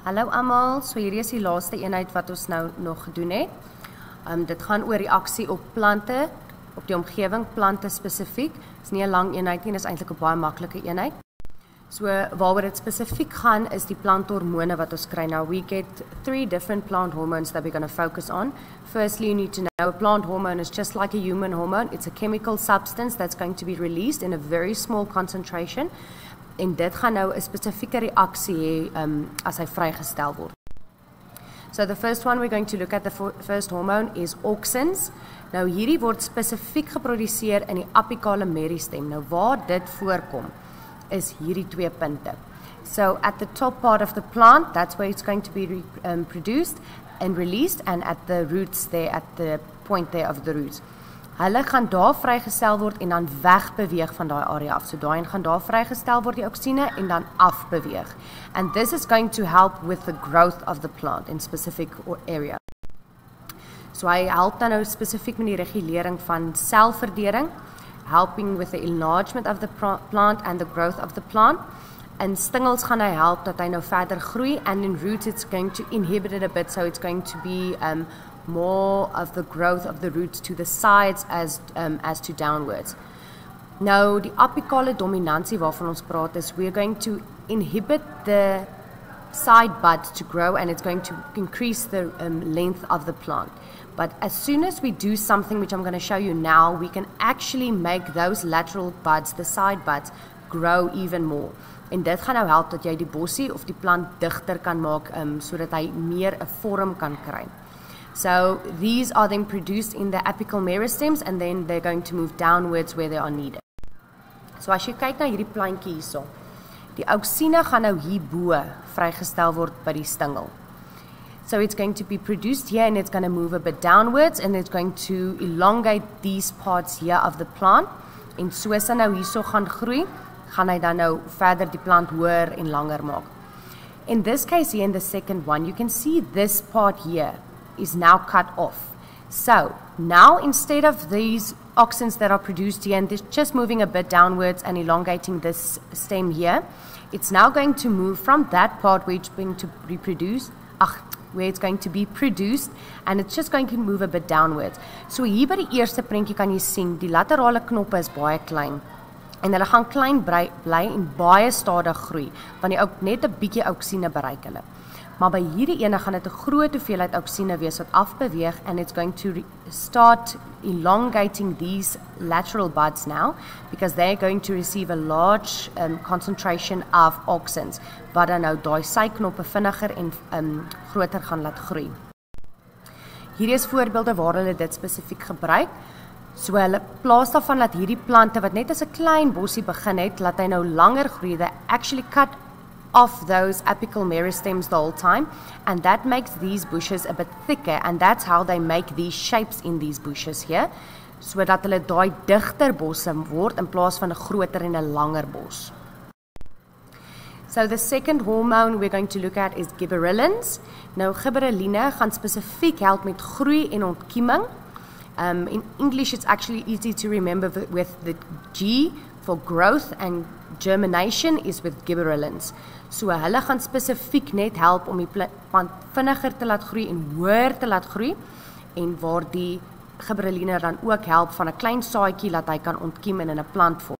Hallo almal, so hierdie is die laaste eenheid wat ons nou nog gedoen het. Dit gaan oor reaksie op plante, op die omgewing, plante spesifiek. Dit is nie 'n lang eenheid nie, dit is eintlik 'n baie maklike eenheid. So waaroor dit spesifiek gaan is die planthormone wat ons kry. Now we get 3 different plant hormones that we're going to focus on. Firstly, you need to know a plant hormone is just like a human hormone. It's a chemical substance that's going to be released in a very small concentration. En dit gaan nou 'n spesifieke reaksie hê as hy vrygestel word. So the first one we're going to look at, the first hormone is auxins. Nou hierdie word spesifiek geproduseer in die apikale meristem. Nou waar dit voorkom is hierdie 2 punte. So at the top part of the plant, that's where it's going to be produced and released, and at the roots there, at the point there of the roots. Hulle gaan daar vrygestel word en dan wegbeweeg van daai area af. So daai gaan daar vrygestel word die auxine en dan afbeweeg. And this is going to help with the growth of the plant in specific area. So hy help dan nou spesifiek met die regulering van selverdering, helping with the enlargement of the plant and the growth of the plant. En stingels gaan hy help dat hy nou verder groei, and in roots it's going to inhibit it a bit, so it's going to be more of the growth of the roots to the sides as to downwards. Nou die apikale dominansie waarvan ons praat is we're going to inhibit the side bud to grow, and it's going to increase the length of the plant. But as soon as we do something which I'm going to show you now, we can actually make those lateral buds, the side buds, grow even more. En dit gaan nou help dat jy die bossie of die plant digter kan maak sodat hy meer 'n vorm kan kry. So these are then produced in the apical meristems, and then they're going to move downwards where they are needed. So as jy kyk na hierdie plantjie hierso, die auxine gaan nou hierbo vrygestel word by die stingel. So it's going to be produced here, and it's going to move a bit downwards, and it's going to elongate these parts here of the plant. En soos hy nou hierso gaan groei, gaan hy dan nou verder die plant hoër en langer maak. In this case here, in the second one, you can see this part here is now cut off. So now instead of these auxins that are produced here and this just moving a bit downwards and elongating this stem here, it's now going to move from that part where it's going to reproduce, where it's going to be produced, and it's just going to move a bit downwards. So hier by die eerste prentjie kan jy sien die laterale knoppe is baie klein. En hulle gaan klein bly en baie stadig groei, want die net 'n bietjie auxine bereik hulle. Maar by hierdie ene gaan dit 'n groot hoeveelheid auxine wees wat afbeweeg, and it's going to start elongating these lateral buds now, because they're going to receive a large concentration of auxins, wat dan nou daai syknoppe vinniger en groter gaan laat groei. Hierdie is voorbeelde waar hulle dit spesifiek gebruik. So hulle plaas daarvan dat hierdie plante wat net as 'n klein bossie begin het, laat hy nou langer groei. They actually cut off those apical meristems the whole time, and that makes these bushes a bit thicker, and that's how they make these shapes in these bushes here, sodat hulle daai digter bosse word in plaas van 'n groter en 'n langer bos. So the second hormone we're going to look at is gibberellins. Nou gibberelline gaan spesifiek help met groei en ontkieming. In English, it's actually easy to remember with the G for growth, and germination is with gibberellins. So hulle gaan spesifiek net help om die plant vinniger te laat groei en hoër te laat groei, en waar die gibberelline dan ook help van 'n klein saadjie laat hy kan ontkiem en in 'n plant vorm.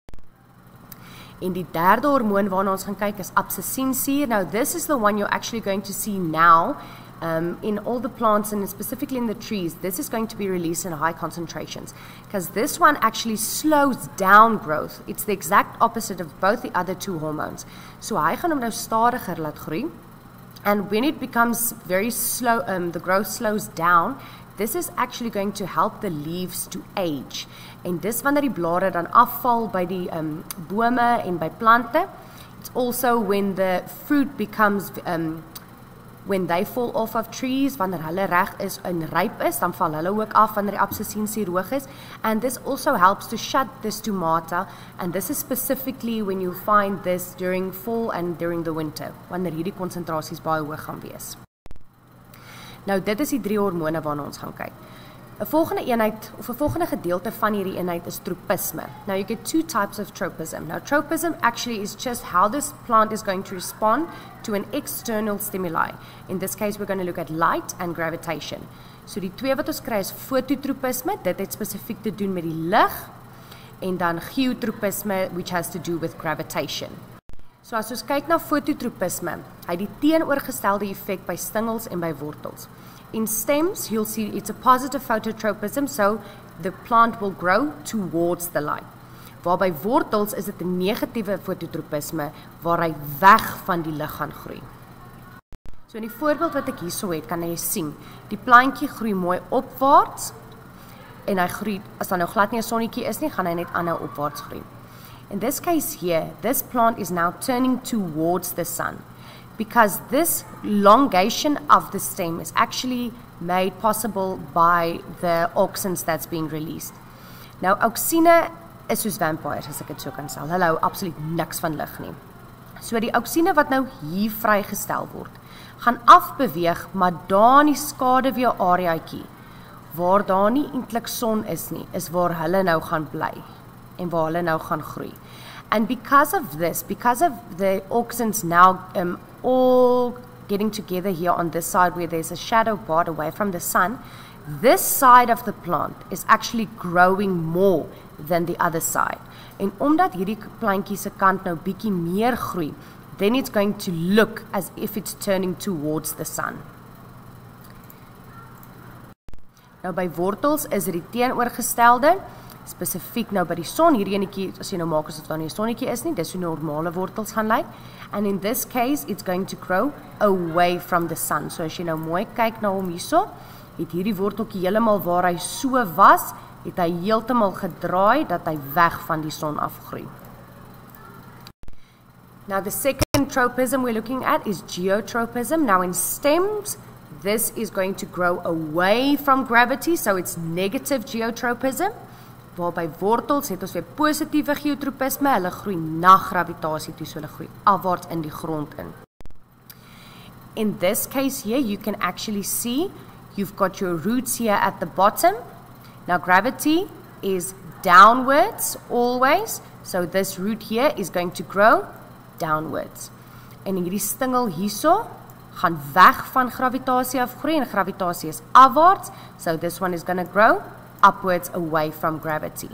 En die derde hormoon waarna ons gaan kyk is abscisiensuur. Now this is the one you're actually going to see now in all the plants, and specifically in the trees. This is going to be released in high concentrations, because this one actually slows down growth. It's the exact opposite of both the other 2 hormones. So hy gaan hom nou stadiger laat groei, and when it becomes very slow, the growth slows down, this is actually going to help the leaves to age. En dis wanneer die blare dan afval by die bome en by plante. It's also when the fruit becomes when they fall off of trees, wanneer hulle reg is en ryp is, dan val hulle ook af wanneer die abscisiensuur hoog is. And this also helps to shut the stomata, and this is specifically when you find this during fall and during the winter, wanneer hierdie konsentrasies baie hoog gaan wees. Nou dit is die 3 hormone waarna ons gaan kyk. 'n volgende eenheid of 'n volgende gedeelte van hierdie eenheid is tropisme. Now you get two types of tropism. Now tropism actually is just how this plant is going to respond to an external stimuli. In this case we're going to look at light and gravitation. So die twee wat ons kry is fototropisme, dit het spesifiek te doen met die lig, en dan geotropisme which has to do with gravitation. So as ons kyk na fototropisme, hy het die teenoorgestelde effek by stingels en by wortels. In stems, you'll see it's a positive phototropism, so the plant will grow towards the light. Waar by wortels is dit 'n negatiewe fototropisme, waar hy weg van die lig gaan groei. So in die voorbeeld wat ek hierso het, kan jy sien, die plantjie groei mooi opwaarts, en hy groei, as daar nou glad nie 'n sonnetjie is nie, gaan hy net aanhou opwaarts groei. In this case here, this plant is now turning towards the sun, because this elongation of the stem is actually made possible by the auxins that's being released. Nou, auxine is soos vampires, as ek dit so kan stel. Hulle hou absoluut niks van lig nie. So die auxine wat nou hier vrygestel word, gaan afbeweeg, maar daar in die skaduwee areaatjie, waar daar nie eintlik son is nie, is waar hulle nou gaan bly, en waar hulle nou gaan groei. And because of this, because of the auxins now all getting together here on this side where there's a shadow part away from the sun, this side of the plant is actually growing more than the other side. En omdat hierdie plantjie se kant nou bietjie meer groei, then it's going to look as if it's turning towards the sun. Nou by wortels is dit die teenoorgestelde, spesifiek nou by die son, hierdie enetjie, as jy nou maak asof daar nie 'n sonnetjie is nie, dis hoe normale wortels gaan lyk, and in this case, it's going to grow away from the sun. So as jy nou mooi kyk na hom hierso, het hierdie worteltjie heeltemal waar hy so was, het hy heeltemal gedraai, dat hy weg van die son afgroei. Now the second tropism we're looking at is geotropism. Now in stems, this is going to grow away from gravity, so it's negative geotropism. Waar by wortels het ons weer positiewe geotropisme, hulle groei na gravitasie toe, so hulle groei afwaarts in die grond in. In this case here, you can actually see you've got your roots here at the bottom. Now gravity is downwards always, so this root here is going to grow downwards. En hierdie stingel hierso gaan weg van gravitasie af groei, en gravitasie is afwaarts, so this one is going to grow upwards away from gravity.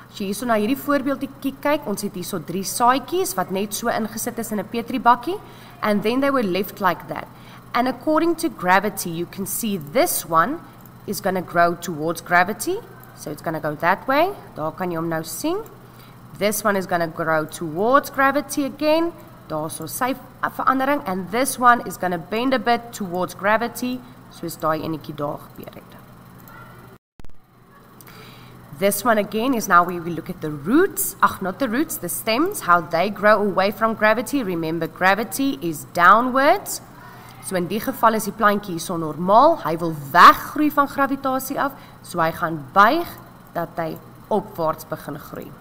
As jy hierso na hierdie voorbeeldjie kyk, ons het hierso 3 saadjies wat net so ingesit is in 'n petriebakkie, and then they were left like that. And according to gravity, you can see this one is going to grow towards gravity, so it's going to go that way. Daar kan jy hom nou sien. This one is going to grow towards gravity again. Daar's so sy verandering, and this one is going to bend a bit towards gravity, soos daai enetjie daar gebeur het. This one again is now where we look at the roots, not the roots, the stems, how they grow away from gravity. Remember, gravity is downwards. So in die geval is die plantjie so normaal, hy wil weggroei van gravitasie af, so hy gaan buig, dat hy opwaarts begin groei.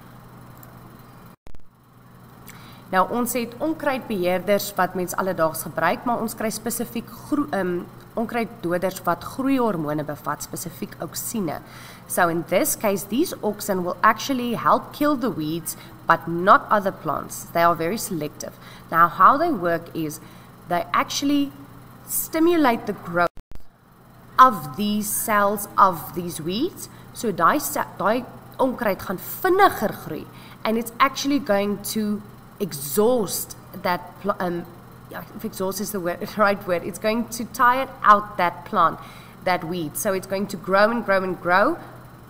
Nou, ons het onkruidbeheerders wat mens alledaags gebruik, maar ons kry spesifiek onkruiddoders wat groeihormone bevat, spesifiek auxine. So in this case, these auxin will actually help kill the weeds, but not other plants. They are very selective. Now, how they work is they actually stimulate the growth of these cells of these weeds, so daai onkruid gaan vinniger groei, and it's actually going to exhaust that if exhaust is the right word, it's going to tire out that plant, that weed. So it's going to grow and grow and grow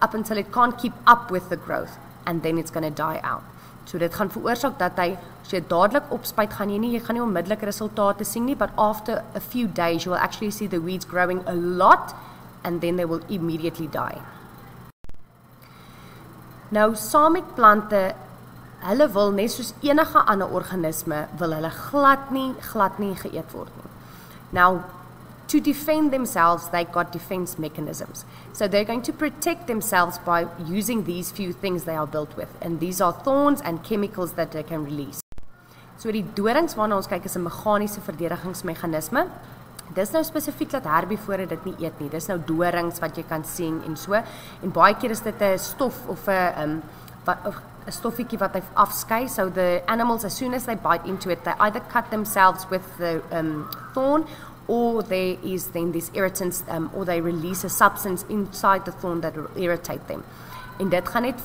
up until it can't keep up with the growth, and then it's going to die out. So dit gaan veroorsaak dat hy, as jy dadelik opspuit, gaan jy gaan nie onmiddellik resultate sien nie, but after a few days you will actually see the weeds growing a lot, and then they will immediately die. Nou, saam met plante, hulle wil net soos enige ander organisme, wil hulle glad nie geëet word nie. Now, to defend themselves, they got defense mechanisms. So they're going to protect themselves by using these few things they are built with. And these are thorns and chemicals that they can release. So die dorings waarna ons kyk is 'n meganiese verdedigingsmeganisme. Dis nou spesifiek dat herbivore dit nie eet nie. Dis nou dorings wat jy kan sien en so. En baie keer is dit 'n stof of 'n stoffietjie wat hy afskei. So the animals, as soon as they bite into it, they either cut themselves with the thorn, or there is then these irritants, or they release a substance inside the thorn that will irritate them. En dit gaan net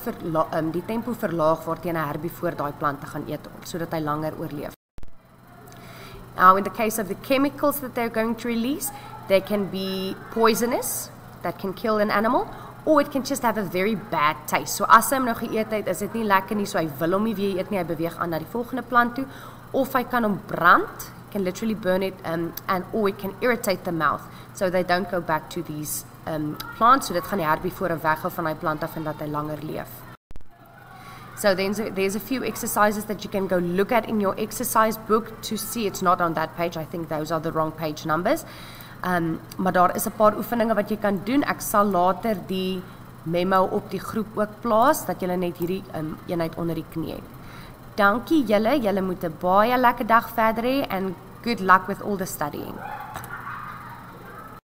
die tempo verlaag waarteen 'n herbivoor daai plante gaan eet, sodat hy langer oorleef. Now, in the case of the chemicals that they're going to release, they can be poisonous, that can kill an animal, or it can just have a very bad taste. So as hy hom nou geëet het, is dit nie lekker nie, so hy wil hom nie weer eet nie, hy beweeg aan na die volgende plant toe, of hy kan hom brand, can literally burn it, or it can irritate the mouth, so they don't go back to these plants, so dit gaan die herbivore weghou van die plant af en dat hy langer leef. So then there's a few exercises that you can go look at in your exercise book to see. It's not on that page. I think those are the wrong page numbers. Maar daar is 'n paar oefeninge wat jy kan doen. Ek sal later die memo op die groep ook plaas, dat julle net hierdie eenheid onder die knie het. Dankie julle. Julle moet 'n baie lekker dag verder hê, and good luck with all the studying.